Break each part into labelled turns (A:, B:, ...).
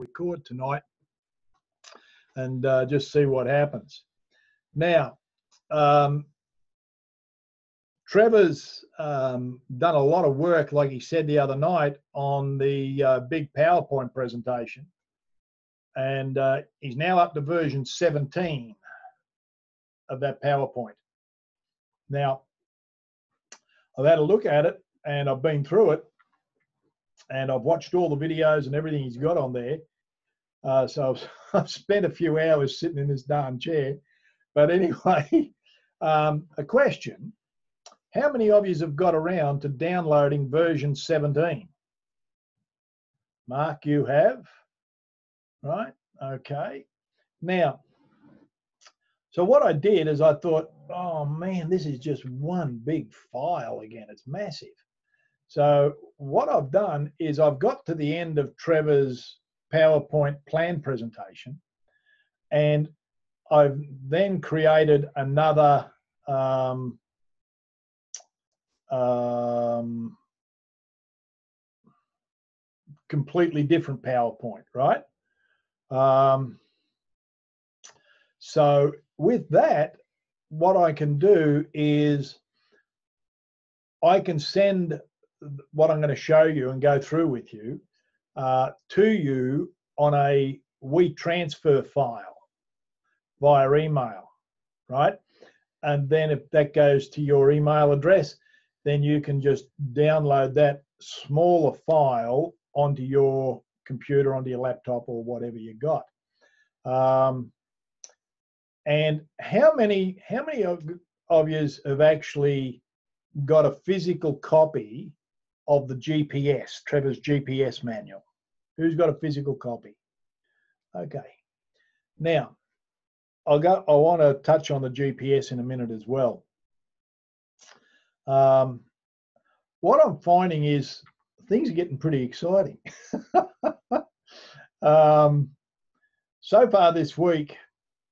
A: record tonight and just see what happens. Now, Trevor's done a lot of work, like he said the other night, on the big PowerPoint presentation. And he's now up to version 17 of that PowerPoint. Now, I've had a look at it and I've been through it and I've watched all the videos and everything he's got on there. So I've spent a few hours sitting in this darn chair. But anyway, a question. How many of you have got around to downloading version 17? Mark, you have? Right? Okay. Now, so what I did is I thought, oh man, this is just one big file again. It's massive. So what I've done is I've got to the end of Trevor's PowerPoint plan presentation, and I've then created another completely different PowerPoint, right? So with that, what I can do is I can send what I'm going to show you and go through with you to you on a WeTransfer file via email, right? And then if that goes to your email address, then you can just download that smaller file onto your computer, onto your laptop or whatever you got. And how many of you have actually got a physical copy of the GPS, Trevor's GPS manual? Who's got a physical copy? Okay. Now, I want to touch on the GPS in a minute as well. What I'm finding is things are getting pretty exciting. So far this week,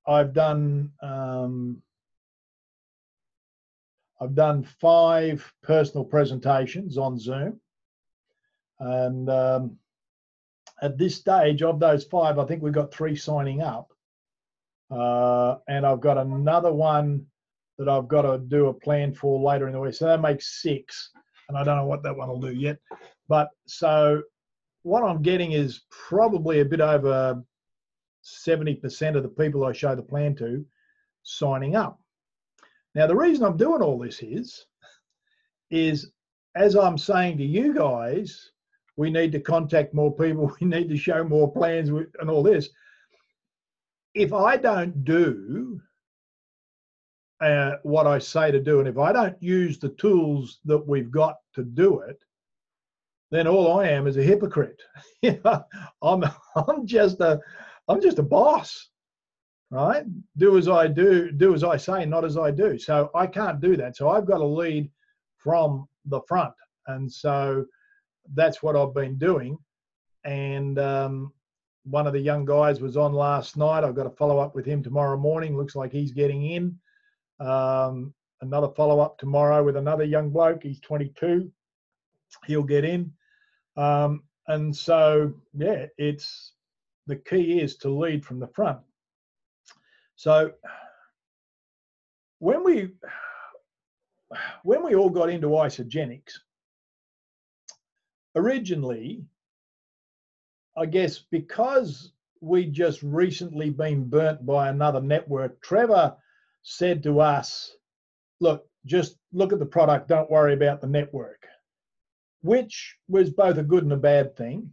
A: I've done 5 personal presentations on Zoom, and at this stage of those 5, I think we've got 3 signing up, and I've got another one that I've got to do a plan for later in the week. So that makes 6, and I don't know what that one will do yet. But so what I'm getting is probably a bit over 70% of the people I show the plan to signing up. Now, the reason I'm doing all this is as I'm saying to you guys, we need to contact more people, we need to show more plans and all this. If I don't do what I say to do, and if I don't use the tools that we've got to do it, then all I am is a hypocrite. I'm just a boss, right? Do as I do, do as I say, not as I do. So I can't do that. So I've got to lead from the front. And so that's what I've been doing. And one of the young guys was on last night. I've got to follow up with him tomorrow morning. Looks like he's getting in. Another follow-up tomorrow with another young bloke. He's 22. He'll get in. And so, yeah, the key is to lead from the front. So when we all got into Isagenix, originally, I guess because we just recently been burnt by another network, Trevor said to us, look, just look at the product, don't worry about the network, which was both a good and a bad thing.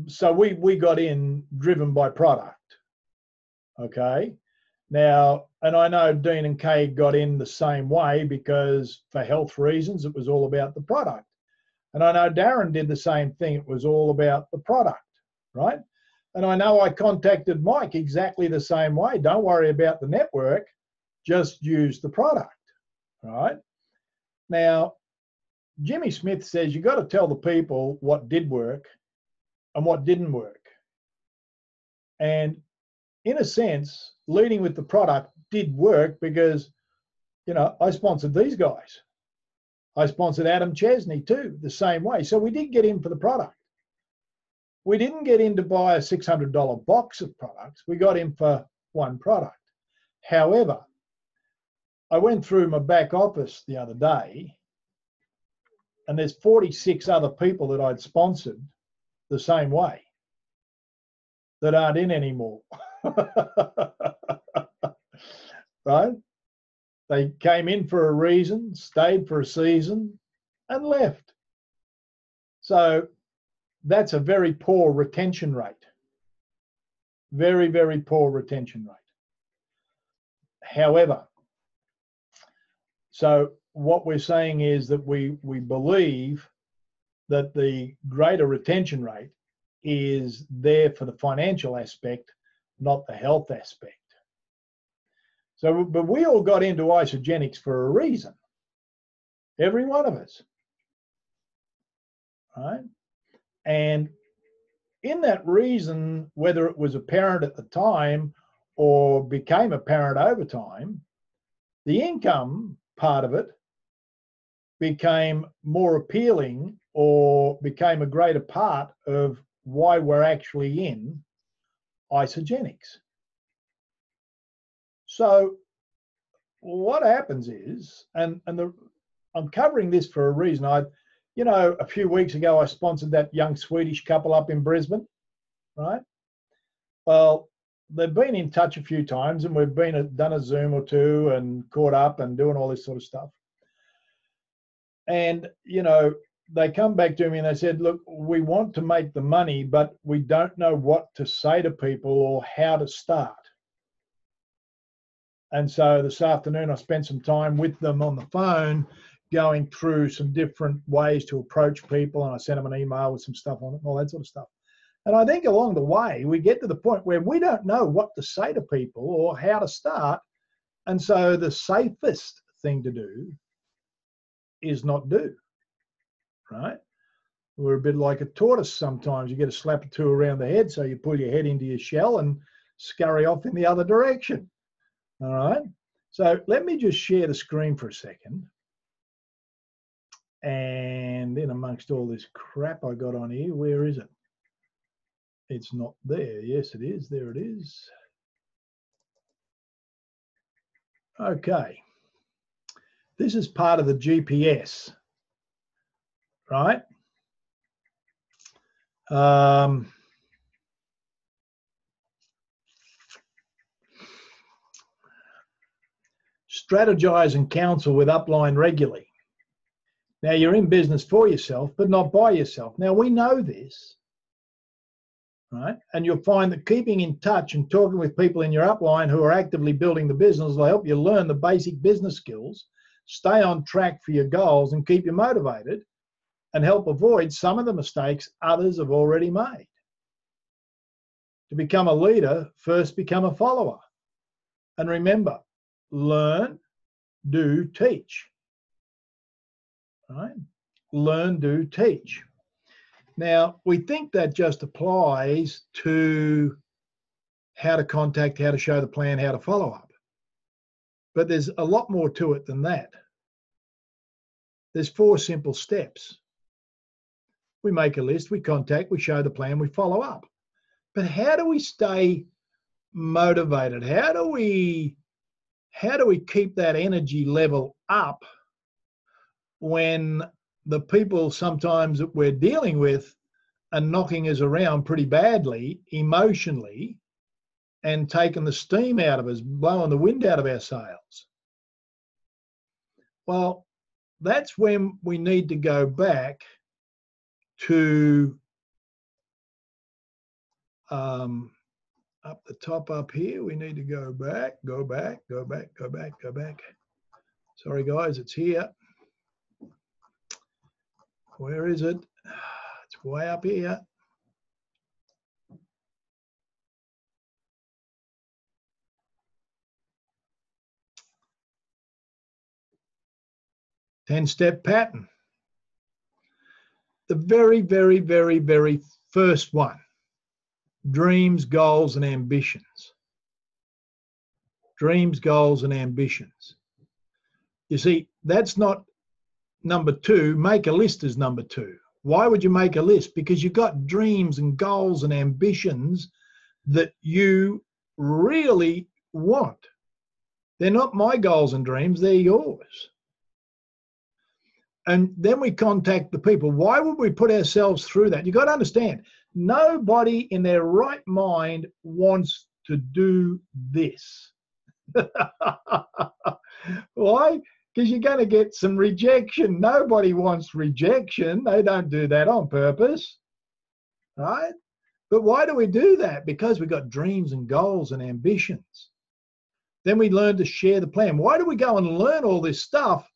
A: So we got in driven by product. Okay. Now, and I know Dean and Kay got in the same way because for health reasons, it was all about the product. And I know Darren did the same thing. It was all about the product, right? And I know I contacted Mike exactly the same way. Don't worry about the network, just use the product, right? Now, Jimmy Smith says you got to tell the people what did work and what didn't work. And in a sense, leading with the product did work because, you know, I sponsored these guys. I sponsored Adam Chesney too, the same way. So we did get in for the product. we didn't get in to buy a $600 box of products. We got in for one product. However, I went through my back office the other day, and there's 46 other people that I'd sponsored the same way that aren't in anymore. Right? They came in for a reason, stayed for a season, and left. So that's a very poor retention rate. Very, very poor retention rate. However, so what we're saying is that we believe that the greater retention rate is there for the financial aspect, not the health aspect. So, but we all got into Isagenix for a reason. Every one of us. Right? And in that reason, whether it was apparent at the time or became apparent over time, the income part of it became more appealing or became a greater part of why we're actually in Isagenix. So what happens is, I'm covering this for a reason. A few weeks ago, I sponsored that young Swedish couple up in Brisbane, right? Well, they've been in touch a few times, and we've done a Zoom or two and caught up and doing all this sort of stuff. And, they come back to me and they said, look, we want to make the money, but we don't know what to say to people or how to start. And so this afternoon, I spent some time with them on the phone, going through some different ways to approach people. And I sent them an email with some stuff on it, all that sort of stuff. And I think along the way, we get to the point where we don't know what to say to people or how to start. And so the safest thing to do is not do, right? We're a bit like a tortoise sometimes. You get a slap or two around the head, so you pull your head into your shell and scurry off in the other direction. All right. So let me just share the screen for a second. And in amongst all this crap I got on here, where is it? It's not there. Yes, it is. There it is. Okay. This is part of the GPS, right? Strategize and counsel with upline regularly. Now, you're in business for yourself, but not by yourself. Now, we know this, right? And you'll find that keeping in touch and talking with people in your upline who are actively building the business will help you learn the basic business skills, stay on track for your goals, and keep you motivated, and help avoid some of the mistakes others have already made. To become a leader, first become a follower. And remember, learn, do, teach. Right? Learn, do, teach. Now, we think that just applies to how to contact, how to show the plan, how to follow up. But there's a lot more to it than that. There's 4 simple steps. We make a list, we contact, we show the plan, we follow up. But how do we stay motivated? How do we keep that energy level up when the people sometimes that we're dealing with are knocking us around pretty badly emotionally and taking the steam out of us, blowing the wind out of our sails? Well, that's when we need to go back to up the top up here. We need to go back. Sorry, guys, it's here. Where is it? It's way up here. Ten-step pattern. The very, very, very, very first one. Dreams, goals, and ambitions. Dreams, goals, and ambitions. You see, that's not number 2. Make a list is number 2. Why would you make a list? Because you've got dreams and goals and ambitions that you really want. They're not my goals and dreams, they're yours. And then we contact the people. Why would we put ourselves through that? You've got to understand, nobody in their right mind wants to do this. Why? Because you're going to get some rejection. Nobody wants rejection. They don't do that on purpose, right? But why do we do that? Because we've got dreams and goals and ambitions. Then we learn to share the plan. Why do we go and learn all this stuff?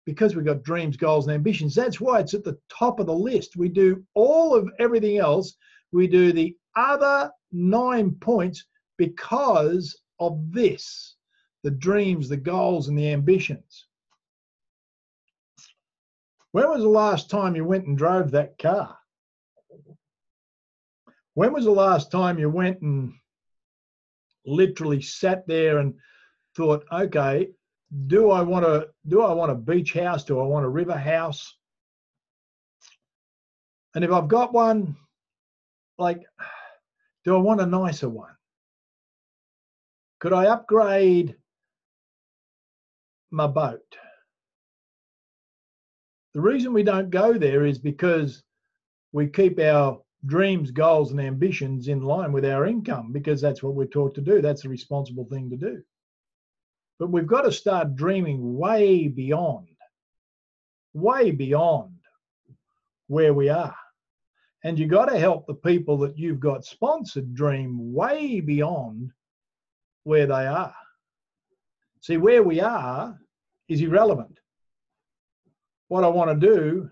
A: Because we've got dreams, goals, and ambitions. That's why it's at the top of the list. We do all of everything else. We do the other 9 points because of this, the dreams, the goals, and the ambitions. When was the last time you went and drove that car? When was the last time you went and literally sat there and thought, okay, do I want a beach house? Do I want a river house? And if I've got one, like, do I want a nicer one? Could I upgrade my boat? The reason we don't go there is because we keep our dreams, goals, and ambitions in line with our income, because that's what we're taught to do. That's the responsible thing to do. But we've got to start dreaming way beyond where we are. And you've got to help the people that you've got sponsored dream way beyond where they are. See, where we are is irrelevant. What I want to do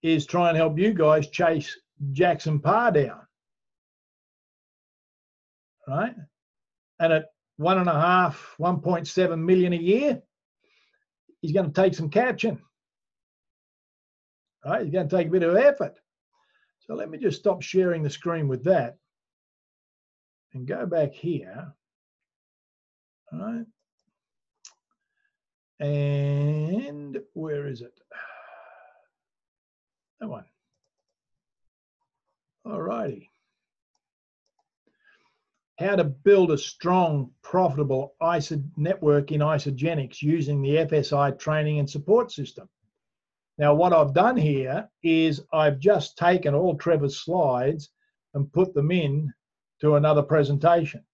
A: is try and help you guys chase Jackson Parr down, right? And at 1.7 million a year, he's going to take some catching, right? He's going to take a bit of effort. So let me just stop sharing the screen with that and go back here, all right? And where is it? That one. All righty. How to build a strong, profitable network in Isagenix using the FSI training and support system. Now, what I've done here is I've just taken all Trevor's slides and put them in to another presentation.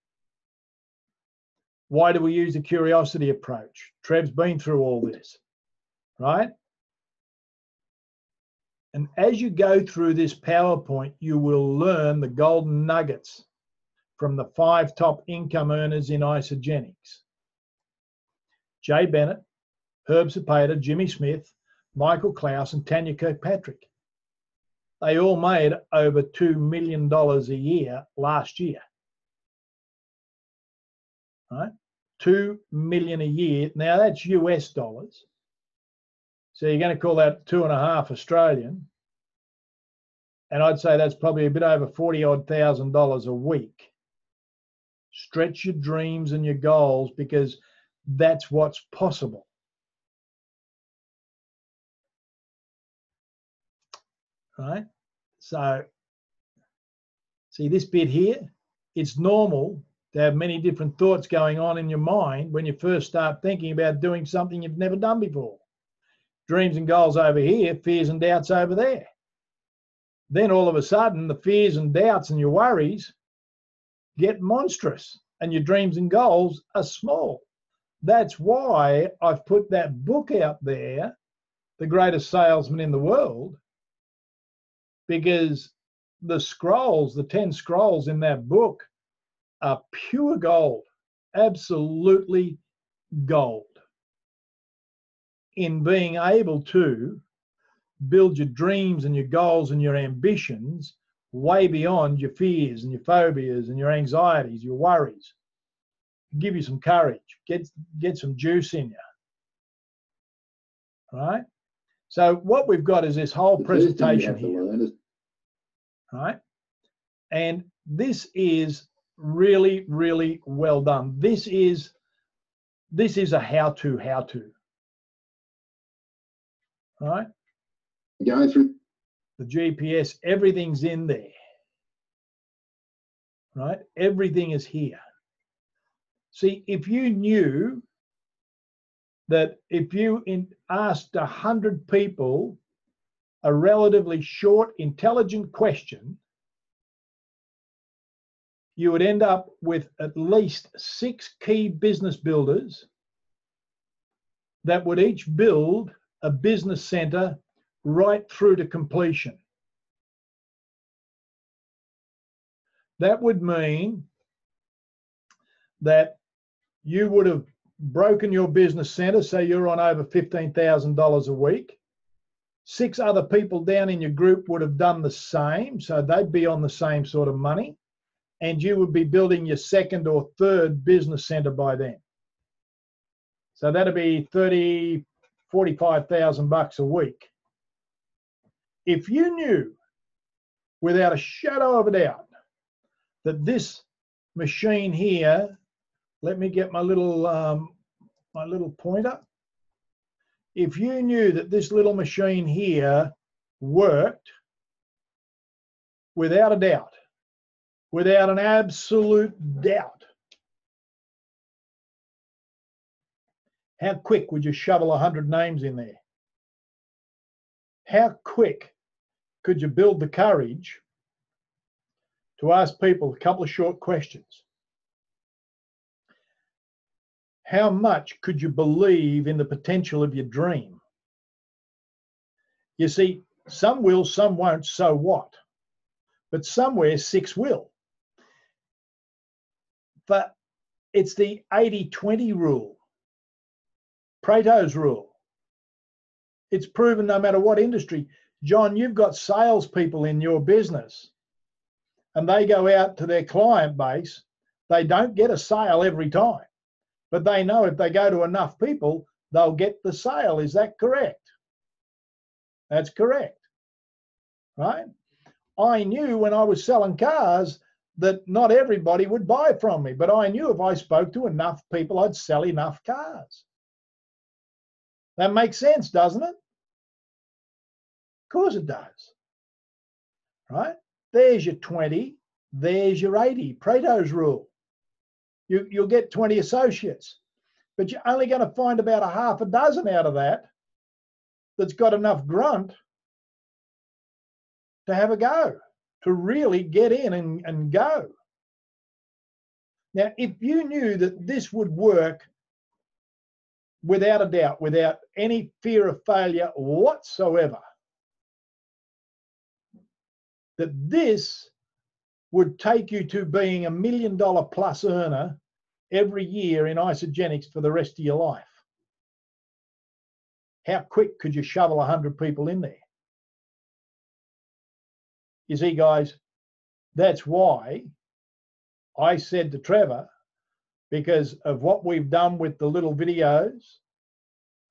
A: Why do we use the curiosity approach? Trev's been through all this, right? And as you go through this PowerPoint, you will learn the golden nuggets from the 5 top income earners in Isagenix. Jay Bennett, Herb Zapata, Jimmy Smith, Michael Klaus, and Tanya Kirkpatrick. They all made over $2 million a year last year. Right? $2 million a year. Now that's US dollars. So you're going to call that 2.5 Australian. And I'd say that's probably a bit over $40,000 a week. Stretch your dreams and your goals, because that's what's possible. Right? So, see this bit here? It's normal to have many different thoughts going on in your mind when you first start thinking about doing something you've never done before. Dreams and goals over here, fears and doubts over there. Then all of a sudden, the fears and doubts and your worries get monstrous and your dreams and goals are small. That's why I've put that book out there, The Greatest Salesman in the World, because the scrolls, the 10 scrolls in that book are pure gold, absolutely gold, in being able to build your dreams and your goals and your ambitions way beyond your fears and your phobias and your anxieties, your worries. Give you some courage, get some juice in you. Right? So what we've got is this whole presentation here. Right? And this is really, really well done. This is a how-to. Right?
B: Going through
A: the GPS, everything's in there, right? Everything is here. See, if you knew that if you asked 100 people a relatively short, intelligent question, you would end up with at least 6 key business builders that would each build a business center right through to completion. That would mean that you would have broken your business center, so you're on over $15,000 a week. 6 other people down in your group would have done the same, so they'd be on the same sort of money, and you would be building your 2nd or 3rd business center by then. So that'd be $45,000 a week. If you knew without a shadow of a doubt that this machine here, let me get my little pointer. If you knew that this little machine here worked without a doubt, without an absolute doubt, how quick would you shovel 100 names in there? How quick could you build the courage to ask people a couple of short questions? How much could you believe in the potential of your dream? You see, some will, some won't, so what? But somewhere 6 will. But it's the 80-20 rule, Pareto's rule. It's proven no matter what industry. John, you've got salespeople in your business and they go out to their client base. They don't get a sale every time, but they know if they go to enough people, they'll get the sale. Is that correct? That's correct, right? I knew when I was selling cars that not everybody would buy from me, but I knew if I spoke to enough people, I'd sell enough cars. That makes sense, doesn't it? Of course it does, right? There's your 20, there's your 80, Pareto's rule. You'll get 20 associates, but you're only going to find about a half a dozen out of that that's got enough grunt to have a go, to really get in and go. Now, if you knew that this would work without a doubt, without any fear of failure whatsoever, that this would take you to being $1 million plus earner every year in Isagenix for the rest of your life, how quick could you shovel 100 people in there? You see, guys, that's why I said to Trevor, because of what we've done with the little videos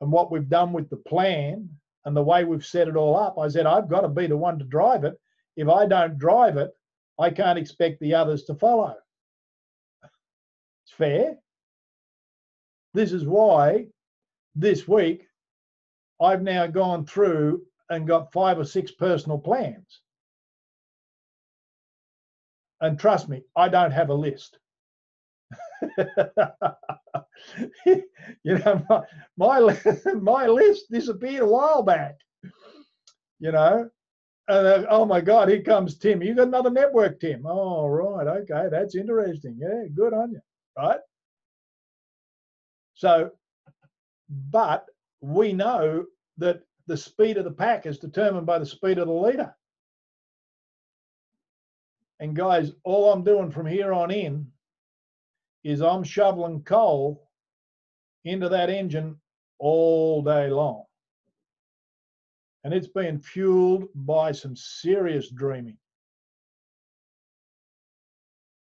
A: and what we've done with the plan and the way we've set it all up, I said, I've got to be the one to drive it. If I don't drive it, I can't expect the others to follow. It's fair. This is why this week I've now gone through and got 5 or 6 personal plans. And trust me, I don't have a list. You know, my list disappeared a while back. You know, and oh my God, here comes Tim. You got another network, Tim. Oh, right, okay, that's interesting. Yeah, good on you, right? So, but we know that the speed of the pack is determined by the speed of the leader. And guys, all I'm doing from here on in is I'm shoveling coal into that engine all day long. And it's been fueled by some serious dreaming.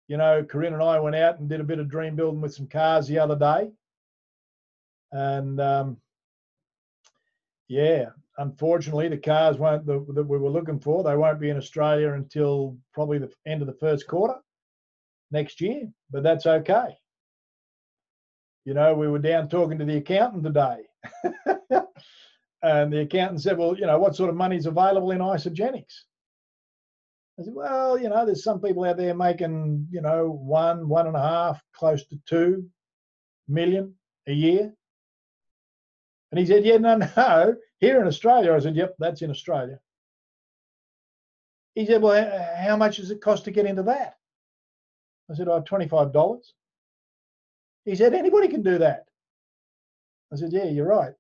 A: You know, Corinne and I went out and did a bit of dream building with some cars the other day. And yeah, unfortunately, the cars that we were looking for, they won't be in Australia until probably the end of the first quarter next year, but that's okay. You know, we were down talking to the accountant today. And the accountant said, well, what sort of money is available in Isagenix? I said, well, there's some people out there making, 1.5, close to 2 million a year. And he said, yeah, no, here in Australia. I said, yep, that's in Australia. He said, well, how much does it cost to get into that? I said, oh, $25. He said, anybody can do that. I said, yeah, you're right.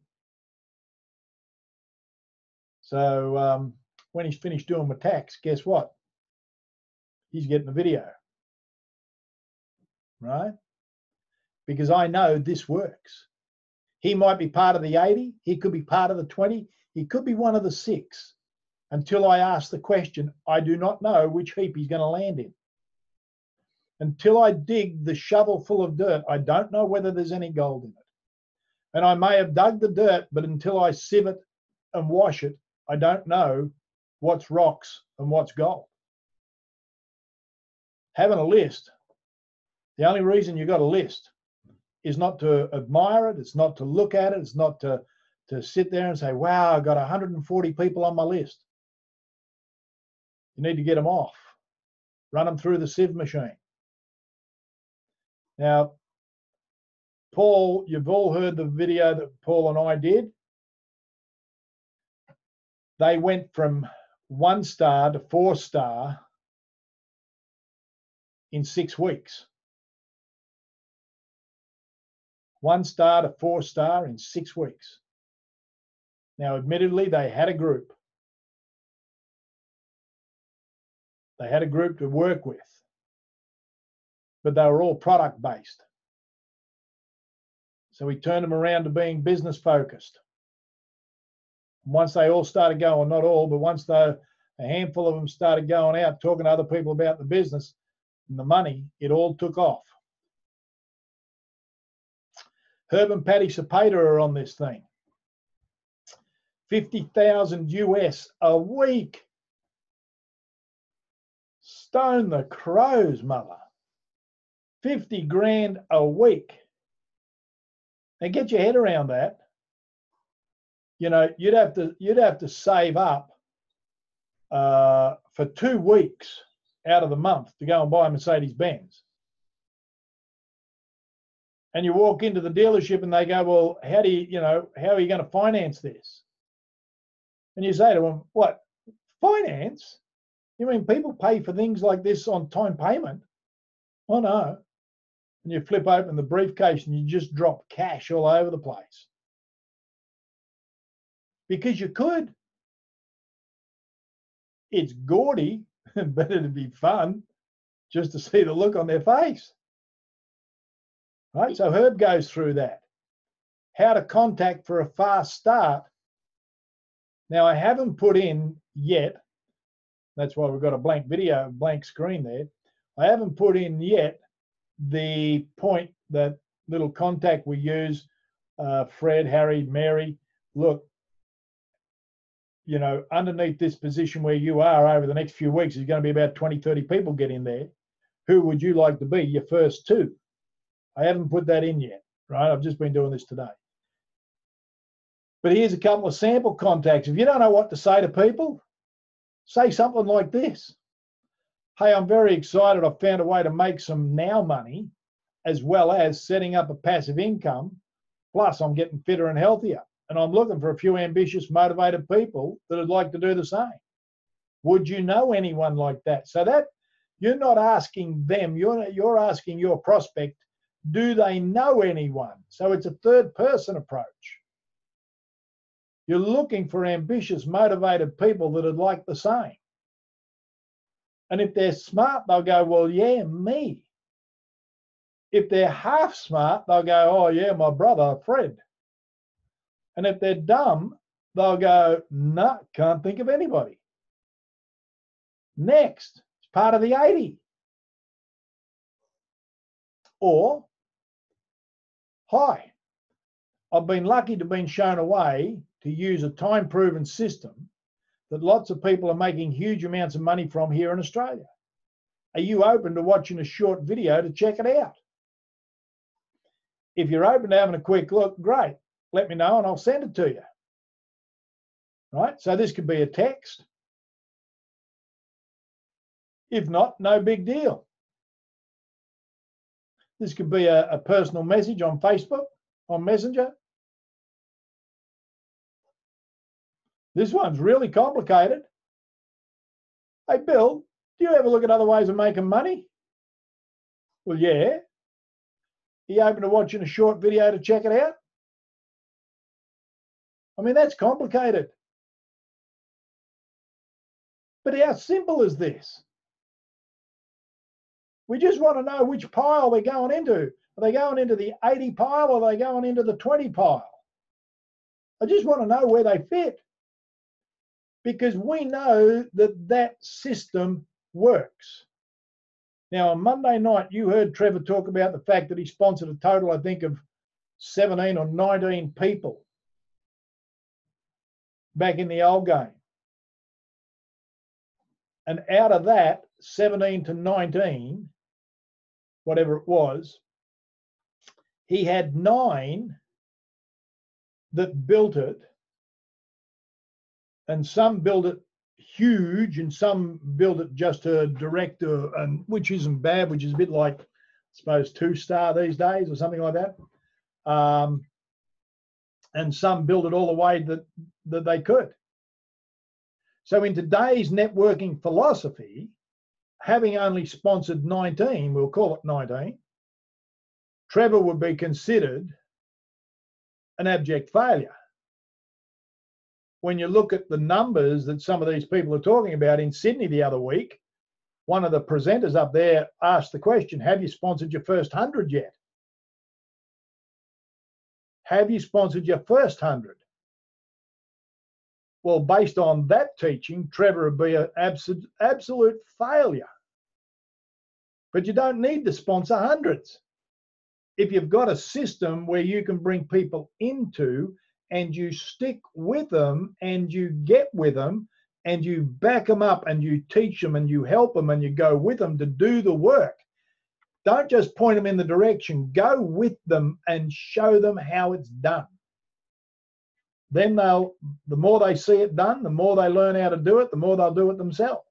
A: So when he's finished doing my tax, guess what? He's getting a video, right? Because I know this works. He might be part of the 80. He could be part of the 20. He could be one of the 6. Until I ask the question, I do not know which heap he's going to land in. Until I dig the shovel full of dirt, I don't know whether there's any gold in it. And I may have dug the dirt, but until I sieve it and wash it, I don't know what's rocks and what's gold. Having a list, the only reason you got a list is not to admire it, it's not to look at it, it's not to sit there and say, wow, I've got 140 people on my list. You need to get them off, run them through the sieve machine. Now, Paul, you've all heard the video that Paul and I did. They went from 1 star to 4 star in 6 weeks. 1 star to 4 star in 6 weeks. Now, admittedly, they had a group. They had a group to work with, but they were all product based. So we turned them around to being business focused. Once they all started going, not all, but once a handful of them started going out, talking to other people about the business and the money, it all took off. Herb and Patty Cepeda are on this thing. 50,000 US a week. Stone the crows, mother. 50 grand a week. Now get your head around that. You'd have to save up for 2 weeks out of the month to go and buy a Mercedes-Benz. And you walk into the dealership and they go, well, how are you going to finance this? And you say to them, what, finance? You mean people pay for things like this on time payment? Oh, no. And you flip open the briefcase and you just drop cash all over the place. Because you could. It's gaudy, but it'd be fun just to see the look on their face. Right? So Herb goes through that. How to contact for a fast start. Now, I haven't put in yet, that's why we've got a blank video, blank screen there. I haven't put in yet the point, that little contact we use, Fred, Harry, Mary. Look, underneath this position where you are over the next few weeks, there's going to be about 20, 30 people get in there. Who would you like to be your first 2? I haven't put that in yet, right? I've just been doing this today. But here's a couple of sample contacts. If you don't know what to say to people, say something like this. Hey, I'm very excited. I've found a way to make some now money, as well as setting up a passive income. Plus, I'm getting fitter and healthier. And I'm looking for a few ambitious, motivated people that would like to do the same. Would you know anyone like that? So that you're not asking them, you're asking your prospect, do they know anyone? So it's a third person approach. You're looking for ambitious, motivated people that would like the same. And if they're smart, they'll go, well, yeah, me. If they're half smart, they'll go, oh, yeah, my brother, Fred. And if they're dumb, they'll go, no, can't think of anybody. Next, it's part of the 80. Or, hi, I've been lucky to have been shown a way to use a time-proven system that lots of people are making huge amounts of money from here in Australia. Are you open to watching a short video to check it out? If you're open to having a quick look, great. Let me know and I'll send it to you. right? So this could be a text. If not, no big deal. This could be a personal message on Facebook, on Messenger. This one's really complicated. Hey, Bill, do you ever look at other ways of making money? Well, yeah. Are you open to watching a short video to check it out? I mean, that's complicated. But how simple is this? We just want to know which pile they're going into. Are they going into the 80 pile or are they going into the 20 pile? I just want to know where they fit. Because we know that that system works. Now, on Monday night, you heard Trevor talk about the fact that he sponsored a total, I think, of 17 or 19 people back in the old game. And out of that, 17 to 19, whatever it was, he had 9 that built it, and some built it huge and some built it just a direct, and which isn't bad, which is a bit like, I suppose, 2-star these days or something like that. And some built it all the way that they could. So in today's networking philosophy, having only sponsored 19, we'll call it 19, Trevor would be considered an abject failure. When you look at the numbers that some of these people are talking about in Sydney the other week, one of the presenters up there asked the question, have you sponsored your first 100 yet? Have you sponsored your first 100? Well, based on that teaching, Trevor would be an absolute failure. But you don't need to sponsor hundreds. If you've got a system where you can bring people into and you stick with them and you get with them and you back them up and you teach them and you help them and you go with them to do the work. Don't just point them in the direction, go with them and show them how it's done. Then the more they see it done, the more they learn how to do it, the more they'll do it themselves.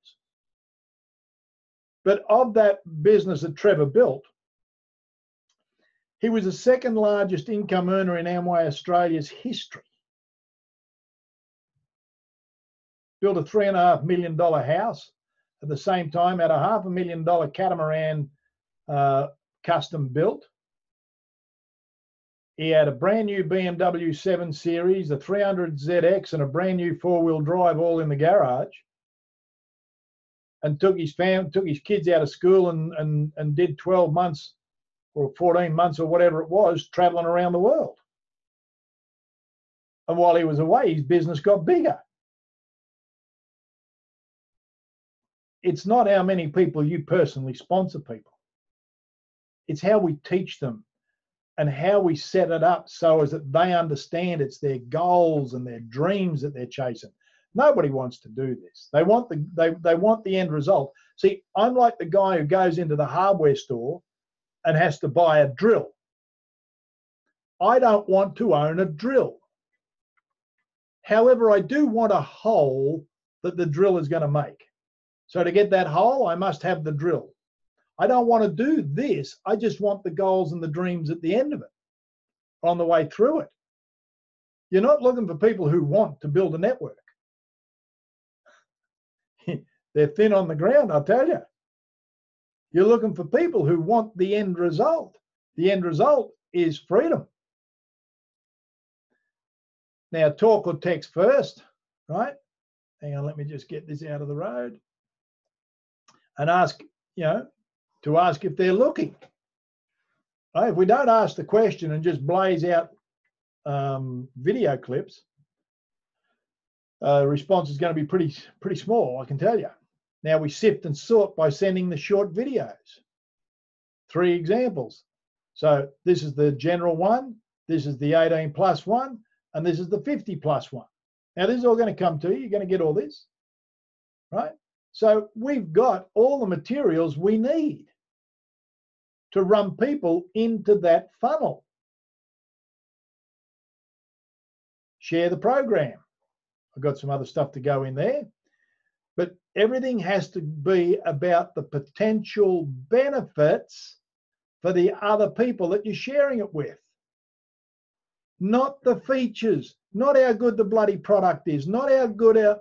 A: But of that business that Trevor built, he was the second largest income earner in Amway Australia's history. Built a $3.5 million house. At the same time, had a $500,000 catamaran custom built. He had a brand new BMW 7 Series, a 300ZX, and a brand new 4-wheel drive all in the garage. And took his kids out of school and did 12 months or 14 months or whatever it was, traveling around the world. And while he was away, his business got bigger. It's not how many people you personally sponsor people. It's how we teach them and how we set it up so as that they understand it's their goals and their dreams that they're chasing. Nobody wants to do this. They want the end result. See, I'm like the guy who goes into the hardware store and has to buy a drill. I don't want to own a drill. However, I do want a hole that the drill is going to make. So to get that hole, I must have the drill. I don't want to do this. I just want the goals and the dreams at the end of it, on the way through it. You're not looking for people who want to build a network. They're thin on the ground, I'll tell you. You're looking for people who want the end result. The end result is freedom. Now, talk or text first, right? Hang on, let me just get this out of the road. And ask, to ask if they're looking. Right? If we don't ask the question and just blaze out video clips, the response is going to be pretty small, I can tell you. Now we sift and sort by sending the short videos. 3 examples. So this is the general one, this is the 18+ one, and this is the 50+ one. Now this is all going to come to you. You're going to get all this, right? So we've got all the materials we need to run people into that funnel. Share the program. I've got some other stuff to go in there. But everything has to be about the potential benefits for the other people that you're sharing it with. Not the features, not how good the bloody product is, not how good our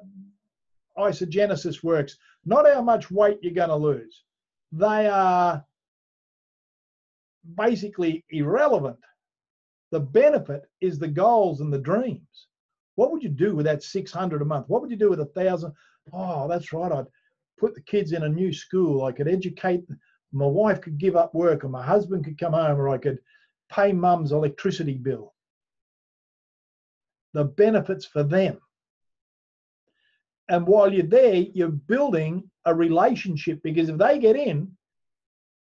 A: isogenesis works, not how much weight you're going to lose. They are basically irrelevant. The benefit is the goals and the dreams. What would you do with that 600 a month? What would you do with 1,000? Oh, that's right. I'd put the kids in a new school. I could educate. My wife could give up work, or my husband could come home, or I could pay mum's electricity bill. The benefits for them. And while you're there, you're building a relationship, because if they get in,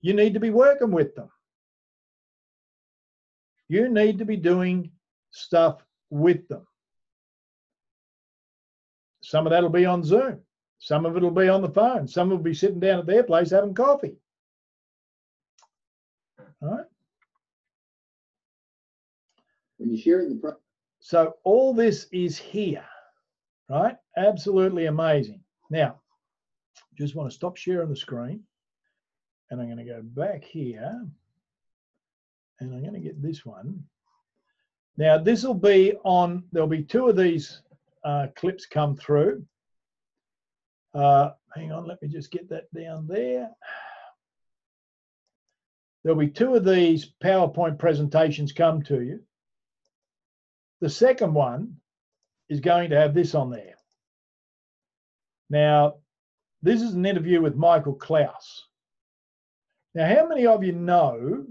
A: you need to be working with them. You need to be doing stuff with them. Some of that will be on Zoom. Some of it will be on the phone. Some will be sitting down at their place having coffee. All right.
B: When you're sharing the
A: so all this is here, right? Absolutely amazing. Now, just want to stop sharing the screen, and I'm going to go back here, and I'm going to get this one. Now, this will be on, there'll be two of these clips come through. Hang on, let me just get that down there. There'll be two of these PowerPoint presentations come to you. The second one is going to have this on there. Now, this is an interview with Michael Klaus. Now, how many of you know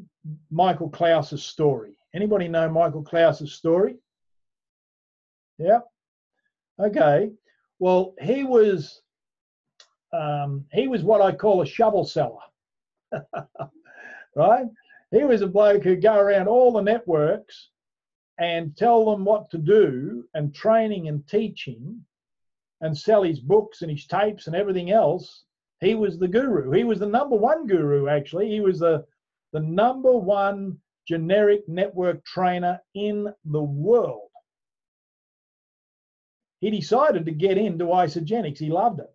A: Michael Klaus's story? Anybody know Michael Klaus's story? Yeah. Okay. Well, he was what I call a shovel seller, right? He was a bloke who'd go around all the networks and tell them what to do, and training and teaching, and sell his books and his tapes and everything else. He was the guru. He was the #1 guru, actually. He was the #1 generic network trainer in the world. He decided to get into Isagenix. He loved it.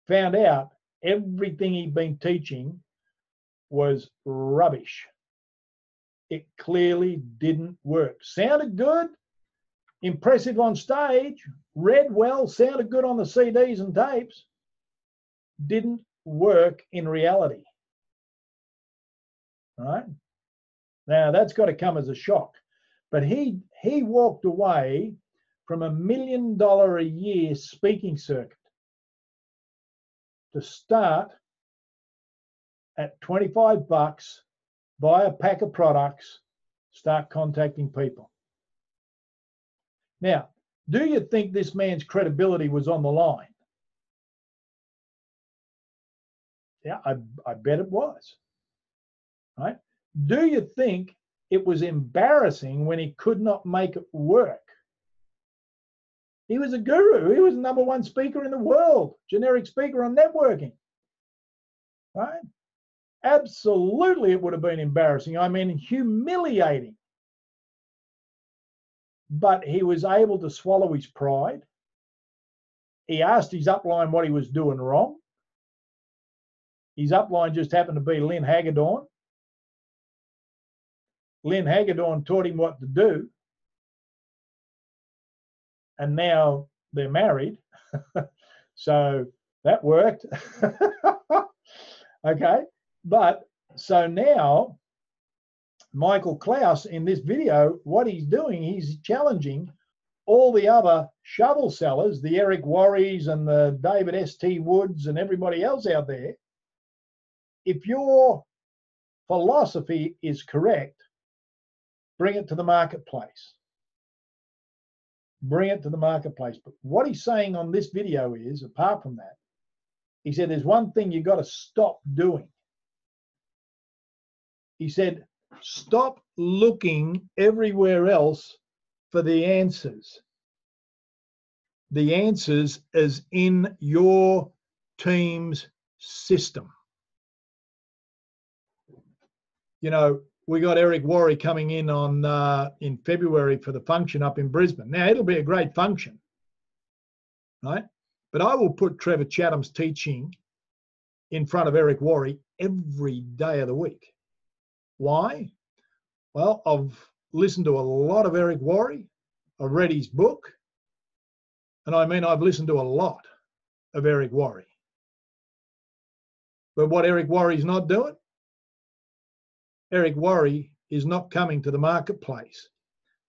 A: Found out everything he'd been teaching was rubbish. It clearly didn't work. Sounded good, impressive on stage, read well, sounded good on the CDs and tapes. Didn't work in reality. Right? Now, that's got to come as a shock. But he walked away from $1 million a year speaking circuit to start at 25 bucks, buy a pack of products, start contacting people. Now, do you think this man's credibility was on the line? Yeah, I bet it was. Right? Do you think it was embarrassing when he could not make it work? He was a guru. He was the #1 speaker in the world, generic speaker on networking. Right? Absolutely, it would have been embarrassing. I mean, humiliating. But he was able to swallow his pride. He asked his upline what he was doing wrong. His upline just happened to be Lynn Hagedorn. Lynn Hagedorn taught him what to do. And now they're married. So that worked. Okay. But so now Michael Klaus in this video, what he's doing, he's challenging all the other shovel sellers, the Eric Worreys and the David S.T. Woods and everybody else out there. If your philosophy is correct, bring it to the marketplace. Bring it to the marketplace. But what he's saying on this video is, apart from that, he said there's one thing you've got to stop doing. He said, stop looking everywhere else for the answers. The answers is in your team's system. You know, we got Eric Worre coming in on in February for the function up in Brisbane. Now, it'll be a great function, right? But I will put Trevor Chatham's teaching in front of Eric Worre every day of the week. Why? Well, I've listened to a lot of Eric Worre. I've read his book. And I mean, I've listened to a lot of Eric Worre. But what Eric Worre is not doing, Eric Worre is not coming to the marketplace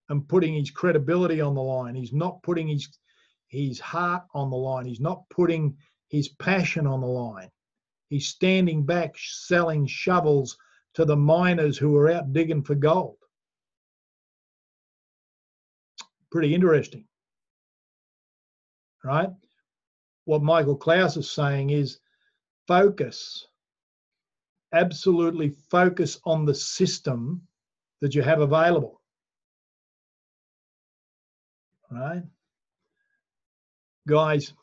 A: and putting his credibility on the line. He's not putting his heart on the line. He's not putting his passion on the line. He's standing back selling shovels to the miners who are out digging for gold. Pretty interesting, right? What Michael Klaus is saying is focus. Absolutely focus on the system that you have available, right? Guys,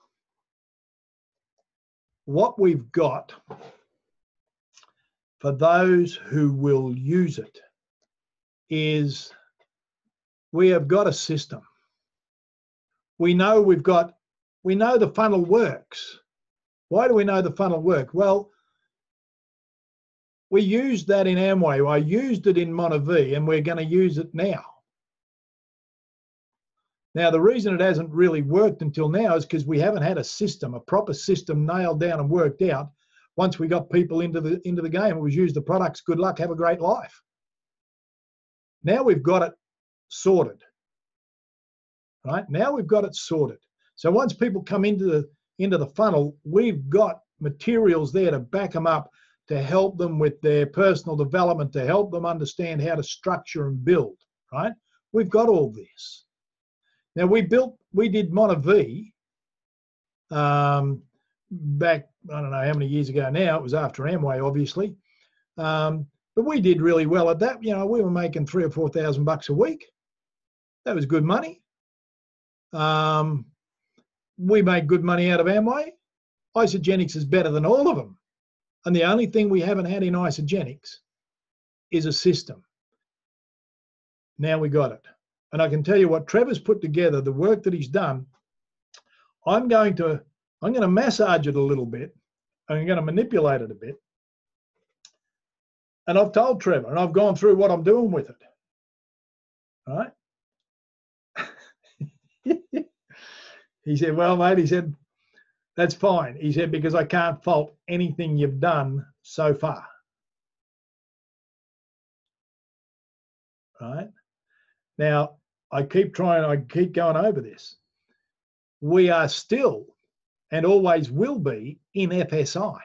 A: what we've got for those who will use it is we have got a system. We know the funnel works. Why do we know the funnel works? Well, we used that in Amway. I used it in Monavie, and we're going to use it now. Now, the reason it hasn't really worked until now is because we haven't had a system, a proper system nailed down and worked out. Once we got people into the game, it was use the products, good luck, have a great life. Now we've got it sorted, right? Now we've got it sorted. So once people come into the funnel, we've got materials there to back them up, to help them with their personal development, to help them understand how to structure and build, right? We've got all this. Now we did Monavie back, I don't know how many years ago now. It was after Amway, obviously. But we did really well at that. You know, we were making $3,000 or $4,000 a week. That was good money. We made good money out of Amway. Isagenix is better than all of them. And the only thing we haven't had in Isagenix is a system. Now we got it. And I can tell you what Trevor's put together, the work that he's done, I'm going to massage it a little bit. I'm going to manipulate it a bit. And I've told Trevor, and I've gone through what I'm doing with it. All right? He said, well, mate, he said, that's fine. He said, because I can't fault anything you've done so far. Right? Now, I keep going over this. We are still, and always will be, in FSI.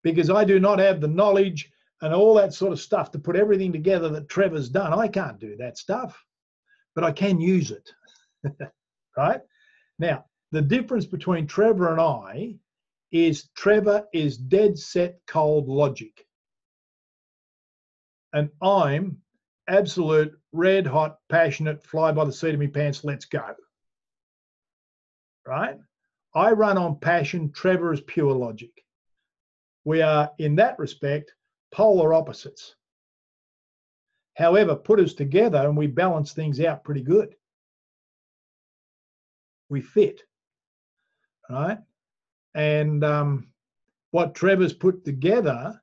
A: Because I do not have the knowledge and all that sort of stuff to put everything together that Trevor's done. I can't do that stuff, but I can use it. Right? Now, the difference between Trevor and I is Trevor is dead set cold logic. And I'm absolute red hot, passionate, fly by the seat of my pants, let's go. Right? I run on passion. Trevor is pure logic. We are, in that respect, polar opposites. However, put us together and we balance things out pretty good. We fit. Right? And what Trevor's put together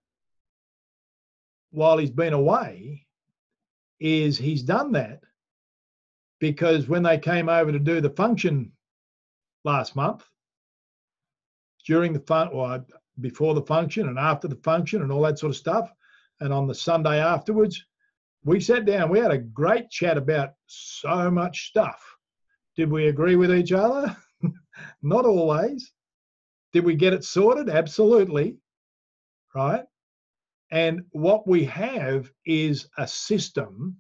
A: while he's been away is he's done that because when they came over to do the function last month, during the fun, or before the function and after the function and all that sort of stuff, and on the Sunday afterwards, we sat down, we had a great chat about so much stuff. Did we agree with each other? Not always. Did we get it sorted? Absolutely. Right? And what we have is a system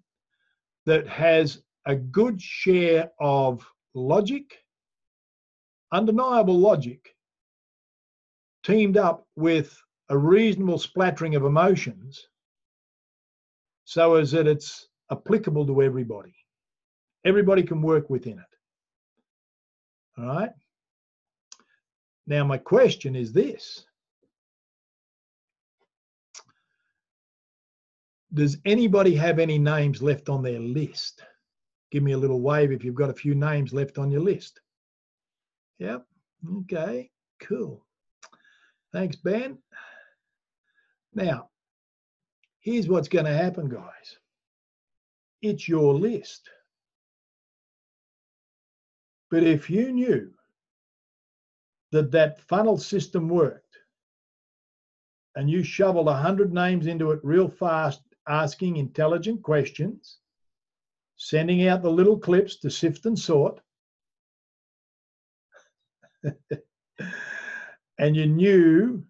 A: that has a good share of logic, undeniable logic, teamed up with a reasonable splattering of emotions so as that it's applicable to everybody. Everybody can work within it. All right? Now, my question is this. Does anybody have any names left on their list? Give me a little wave if you've got a few names left on your list. Yep. Okay, cool. Thanks, Ben. Now, here's what's going to happen, guys. It's your list. But if you knew that funnel system worked and you shoveled 100 names into it real fast, asking intelligent questions, sending out the little clips to sift and sort, and you knew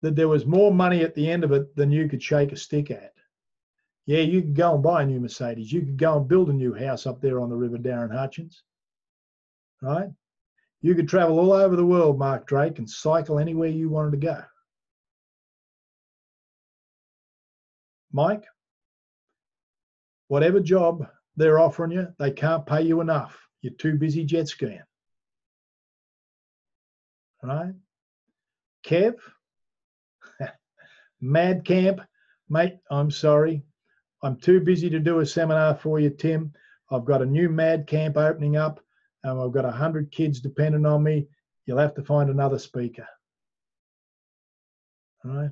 A: that there was more money at the end of it than you could shake a stick at. Yeah, you could go and buy a new Mercedes. You could go and build a new house up there on the River Darren Hutchins, right? You could travel all over the world, Mark Drake, and cycle anywhere you wanted to go. Mike, whatever job they're offering you, they can't pay you enough. You're too busy jet skiing. Right? Kev, Mad Camp, mate, I'm sorry. I'm too busy to do a seminar for you, Tim. I've got a new Mad Camp opening up, and I've got 100 kids depending on me. You'll have to find another speaker. All right?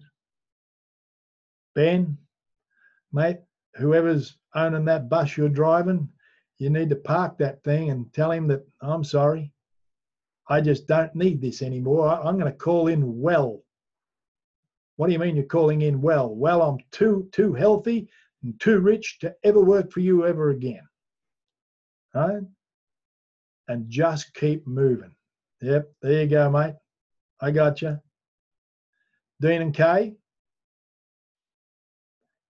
A: Ben, mate, whoever's owning that bus you're driving, you need to park that thing and tell him that I'm sorry. I just don't need this anymore. I'm going to call in well. What do you mean you're calling in well? Well, I'm too healthy and too rich to ever work for you ever again. Right? And just keep moving. Yep, there you go, mate. I got you. Dean and Kay,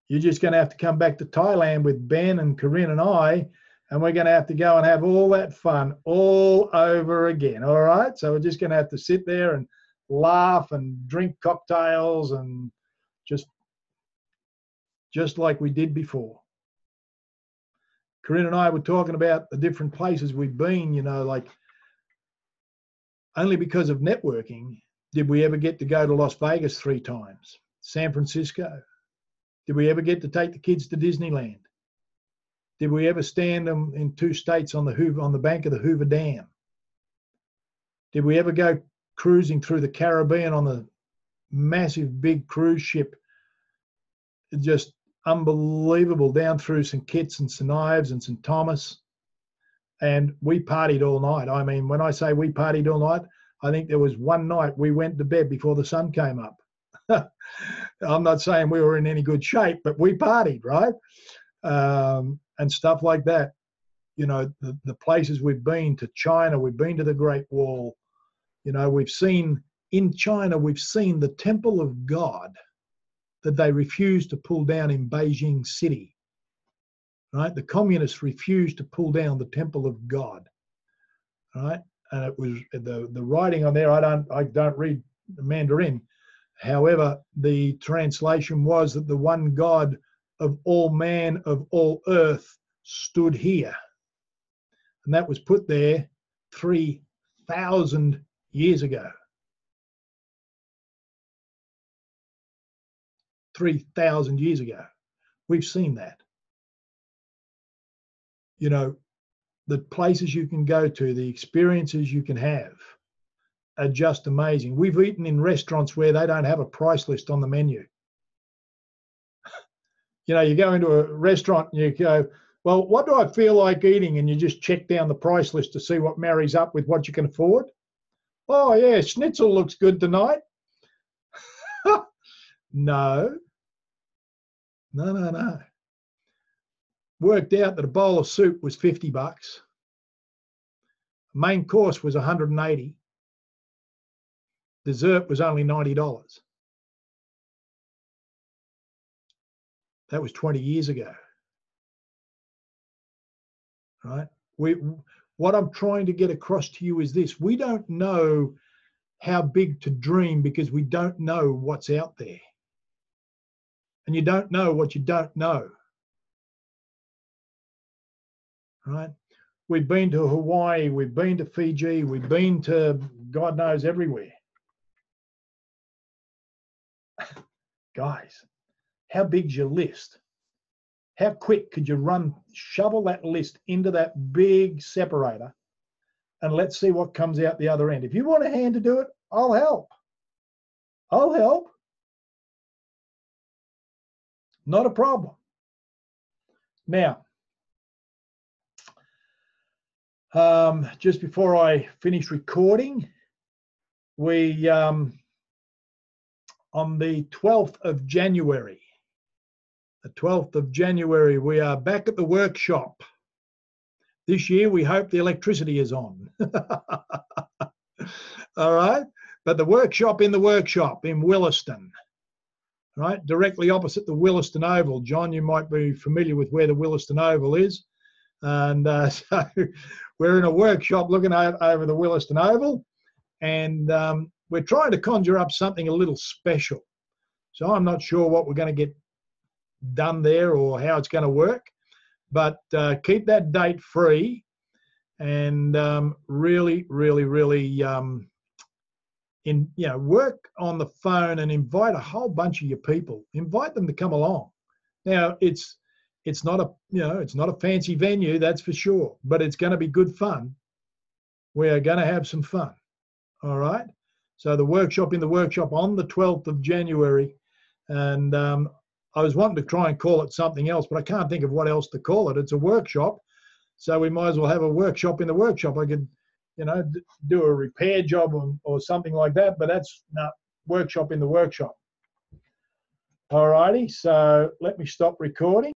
A: you're just going to have to come back to Thailand with Ben and Corinne and I, and we're going to have to go and have all that fun all over again. All right? So we're just going to have to sit there and laugh and drink cocktails and just like we did before. Corinne and I were talking about the different places we've been, you know, like only because of networking did we ever get to go to Las Vegas 3 times, San Francisco. Did we ever get to take the kids to Disneyland? Did we ever stand them in 2 states on the bank of the Hoover Dam? Did we ever go cruising through the Caribbean on the massive big cruise ship? Just unbelievable, down through St. Kitts and St. Ives and St. Thomas. And we partied all night. I mean, when I say we partied all night, I think there was one night we went to bed before the sun came up. I'm not saying we were in any good shape, but we partied, right? And stuff like that. You know, the places we've been to China, we've been to the Great Wall. You know, we've seen in China, we've seen the Temple of God that they refused to pull down in Beijing City. Right? The communists refused to pull down the Temple of God. Right? And it was the writing on there. I don't read Mandarin. However, the translation was that the one God of all man, of all earth, stood here. And that was put there 3,000 years ago. 3,000 years ago. We've seen that. You know, the places you can go to, the experiences you can have are just amazing. We've eaten in restaurants where they don't have a price list on the menu. You know, you go into a restaurant and you go, well, what do I feel like eating? And you just check down the price list to see what marries up with what you can afford. Oh, yeah, schnitzel looks good tonight. No. Worked out that a bowl of soup was $50. Main course was $180. Dessert was only $90. That was 20 years ago. Right? What I'm trying to get across to you is this. We don't know how big to dream because we don't know what's out there. And you don't know what you don't know. Right? We've been to Hawaii, we've been to Fiji, we've been to God knows everywhere. Guys, how big's your list? How quick could you shovel that list into that big separator, and let's see what comes out the other end. If you want a hand to do it, I'll help. I'll help. Not a problem. Now, just before I finish recording, we, on the 12th of January, we are back at the workshop. This year, we hope the electricity is on. All right. But the workshop in Williston, right? Directly opposite the Williston Oval. John, you might be familiar with where the Williston Oval is. And so we're in a workshop looking over the Williston Oval. And we're trying to conjure up something a little special. So I'm not sure what we're going to get done there or how it's going to work. But keep that date free, and really work on the phone and invite a whole bunch of your people. Invite them to come along. Now it's not a fancy venue, that's for sure, but it's going to be good fun. We are going to have some fun. All right. So the workshop in the workshop on the 12th of January, and I was wanting to try and call it something else, but I can't think of what else to call it. It's a workshop, so we might as well have a workshop in the workshop. I could, do a repair job or something like that, but that's not workshop in the workshop. All righty, so let me stop recording.